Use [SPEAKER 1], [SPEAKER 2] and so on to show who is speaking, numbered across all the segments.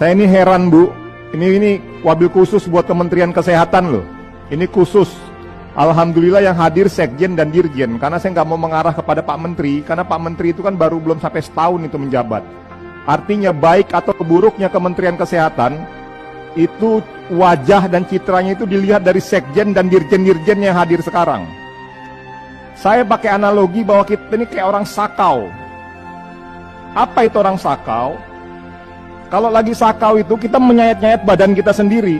[SPEAKER 1] Saya ini heran Bu, ini wabil khusus buat Kementerian Kesehatan loh. Ini khusus, alhamdulillah yang hadir Sekjen dan Dirjen, karena saya nggak mau mengarah kepada Pak Menteri, karena Pak Menteri itu kan baru belum sampai setahun itu menjabat. Artinya baik atau buruknya Kementerian Kesehatan, itu wajah dan citranya itu dilihat dari Sekjen dan Dirjen-Dirjen yang hadir sekarang. Saya pakai analogi bahwa kita ini kayak orang sakau. Apa itu orang sakau? Kalau lagi sakau itu kita menyayat-nyayat badan kita sendiri.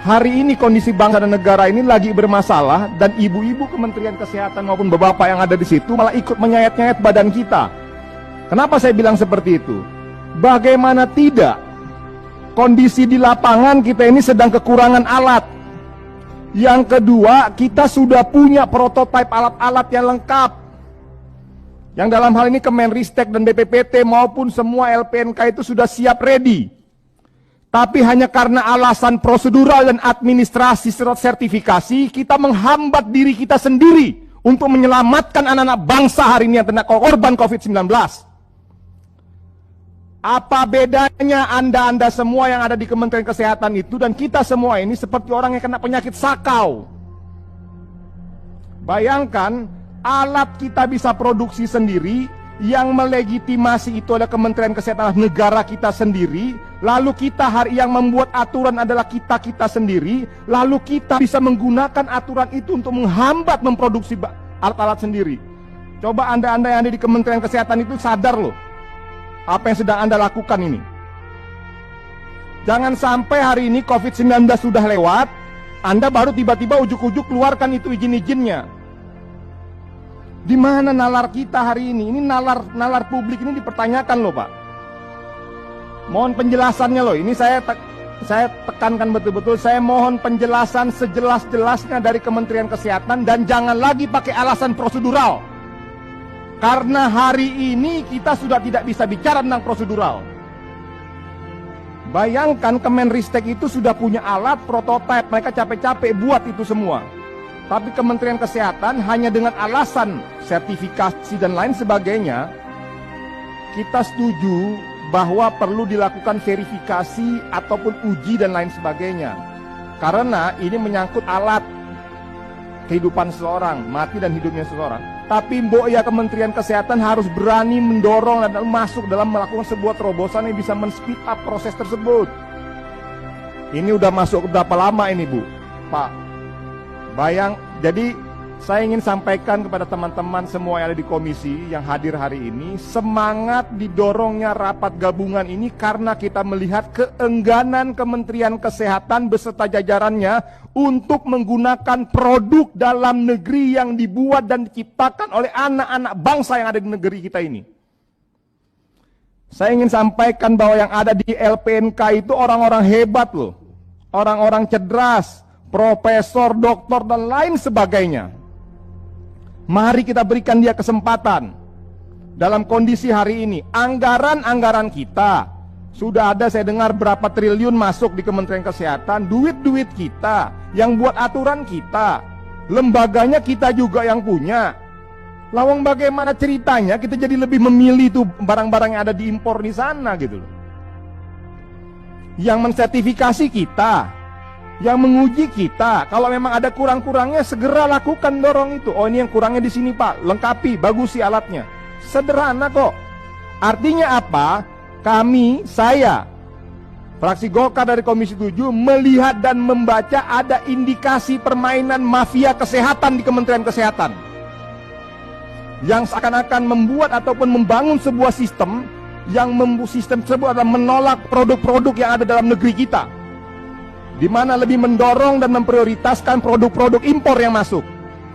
[SPEAKER 1] Hari ini kondisi bangsa dan negara ini lagi bermasalah dan ibu-ibu Kementerian Kesehatan maupun bapak-bapak yang ada di situ malah ikut menyayat-nyayat badan kita. Kenapa saya bilang seperti itu? Bagaimana tidak? Kondisi di lapangan kita ini sedang kekurangan alat. Yang kedua, kita sudah punya prototipe alat-alat yang lengkap. Yang dalam hal ini Kemenristek dan BPPT maupun semua LPNK itu sudah siap ready. Tapi hanya karena alasan prosedural dan administrasi sertifikasi, kita menghambat diri kita sendiri untuk menyelamatkan anak-anak bangsa hari ini yang kena korban COVID-19. Apa bedanya Anda semua yang ada di Kementerian Kesehatan itu dan kita semua ini seperti orang yang kena penyakit sakau. Bayangkan, alat kita bisa produksi sendiri, yang melegitimasi itu adalah Kementerian Kesehatan negara kita sendiri, lalu kita hari yang membuat aturan adalah kita sendiri, lalu kita bisa menggunakan aturan itu untuk menghambat memproduksi alat-alat sendiri. Coba Anda yang ada di Kementerian Kesehatan itu sadar loh, apa yang sedang Anda lakukan ini. Jangan sampai hari ini COVID-19 sudah lewat, Anda baru tiba-tiba ujuk-ujuk keluarkan itu izin-izinnya. Di mana nalar kita hari ini? Ini nalar publik ini dipertanyakan loh Pak. Mohon penjelasannya loh. Ini saya tekankan betul-betul. Saya mohon penjelasan sejelas-jelasnya dari Kementerian Kesehatan dan jangan lagi pakai alasan prosedural. Karena hari ini kita sudah tidak bisa bicara tentang prosedural. Bayangkan Kemenristek itu sudah punya alat prototipe, mereka capek-capek buat itu semua. Tapi Kementerian Kesehatan hanya dengan alasan sertifikasi dan lain sebagainya, kita setuju bahwa perlu dilakukan verifikasi ataupun uji dan lain sebagainya. Karena ini menyangkut alat kehidupan seseorang, mati dan hidupnya seseorang. Tapi mbok ya Kementerian Kesehatan harus berani mendorong dan masuk dalam melakukan sebuah terobosan yang bisa men-speed up proses tersebut. Ini udah masuk berapa lama ini Bu? Pak, jadi saya ingin sampaikan kepada teman-teman semua yang ada di komisi yang hadir hari ini, semangat didorongnya rapat gabungan ini karena kita melihat keengganan Kementerian Kesehatan beserta jajarannya untuk menggunakan produk dalam negeri yang dibuat dan diciptakan oleh anak-anak bangsa yang ada di negeri kita ini. Saya ingin sampaikan bahwa yang ada di LPNK itu orang-orang hebat loh, orang-orang cerdas, profesor, doktor, dan lain sebagainya. Mari kita berikan dia kesempatan. Dalam kondisi hari ini, anggaran kita sudah ada, saya dengar berapa triliun masuk di Kementerian Kesehatan, duit-duit kita, yang buat aturan kita, lembaganya kita juga yang punya. Lawang bagaimana ceritanya kita jadi lebih memilih tuh barang-barang yang ada diimpor di sana gitu loh. Yang mensertifikasi kita, yang menguji kita. Kalau memang ada kurang-kurangnya segera lakukan, dorong itu. Oh ini yang kurangnya di sini Pak, lengkapi, bagusi alatnya. Sederhana kok. Artinya apa? Saya fraksi Golkar dari Komisi 7 melihat dan membaca ada indikasi permainan mafia kesehatan di Kementerian Kesehatan, yang seakan-akan membuat ataupun membangun sebuah sistem yang sistem tersebut adalah menolak produk-produk yang ada dalam negeri kita, di mana lebih mendorong dan memprioritaskan produk-produk impor yang masuk.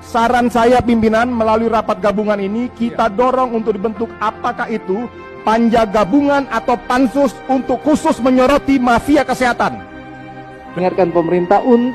[SPEAKER 1] Saran saya pimpinan melalui rapat gabungan ini, kita dorong untuk dibentuk apakah itu panja gabungan atau pansus untuk khusus menyoroti mafia kesehatan.
[SPEAKER 2] Mengingatkan pemerintah untuk